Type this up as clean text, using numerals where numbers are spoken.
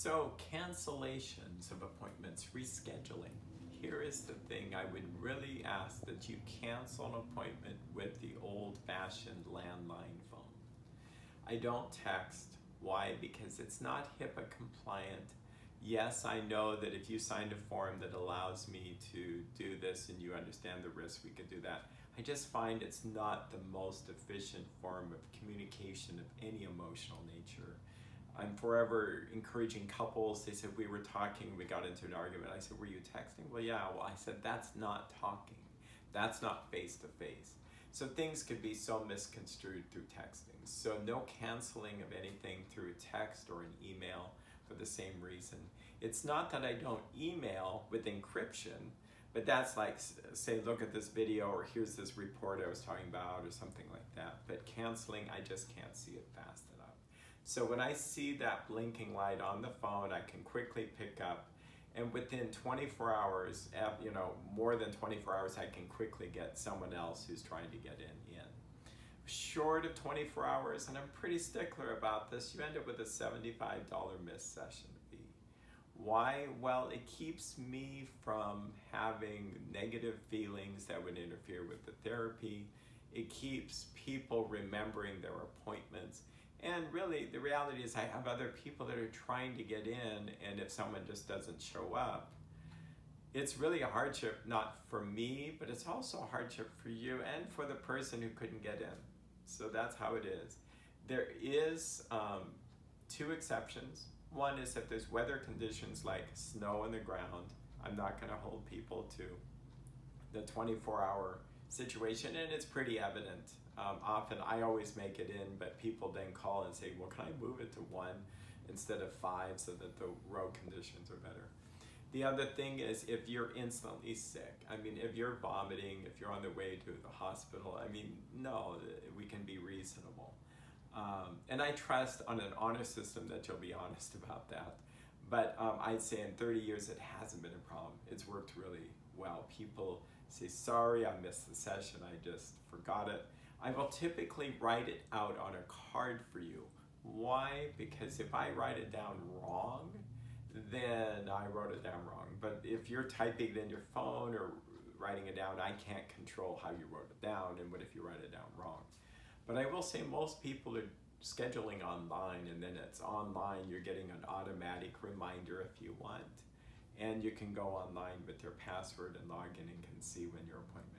So cancellations of appointments, rescheduling. Here is the thing, I would really ask that you cancel an appointment with the old-fashioned landline phone. I don't text. Why? Because it's not HIPAA compliant. Yes, I know that if you signed a form that allows me to do this and you understand the risk, we could do that. I just find it's not the most efficient form of communication of any emotional nature. I'm forever encouraging couples. They said, we were talking, we got into an argument. I said, were you texting? Well, yeah. Well, I said, that's not talking. That's not face-to-face. So things could be so misconstrued through texting. So no canceling of anything through text or an email for the same reason. It's not that I don't email with encryption, but that's like, say, look at this video, or here's this report I was talking about, or something like that. But canceling, I just can't see it fast enough. So when I see that blinking light on the phone, I can quickly pick up, and within 24 hours, more than 24 hours, I can quickly get someone else who's trying to get in. Short of 24 hours, and I'm pretty stickler about this, you end up with a $75 missed session fee. Why? Well, it keeps me from having negative feelings that would interfere with the therapy. It keeps people remembering their appointments. And really, the reality is I have other people that are trying to get in, and if someone just doesn't show up, it's really a hardship, not for me, but it's also a hardship for you and for the person who couldn't get in. So that's how it is. There is two exceptions. One is if there's weather conditions like snow on the ground, I'm not going to hold people to the 24-hour situation, and it's pretty evident. Often I always make it in, but people then call and say, well, can I move it to 1 instead of 5 so that the road conditions are better? The other thing is if you're instantly sick. I mean, if you're vomiting, if you're on the way to the hospital, I mean, no, we can be reasonable. And I trust on an honor system that you'll be honest about that. But I'd say in 30 years, it hasn't been a problem. It's worked really well. People say, sorry, I missed the session. I just forgot it. I will typically write it out on a card for you. Why? Because if I write it down wrong, then I wrote it down wrong. But if you're typing it in your phone or writing it down, I can't control how you wrote it down, and what if you write it down wrong? But I will say most people are scheduling online, and then it's online, you're getting an automatic reminder if you want. And you can go online with your password and log in and can see when your appointment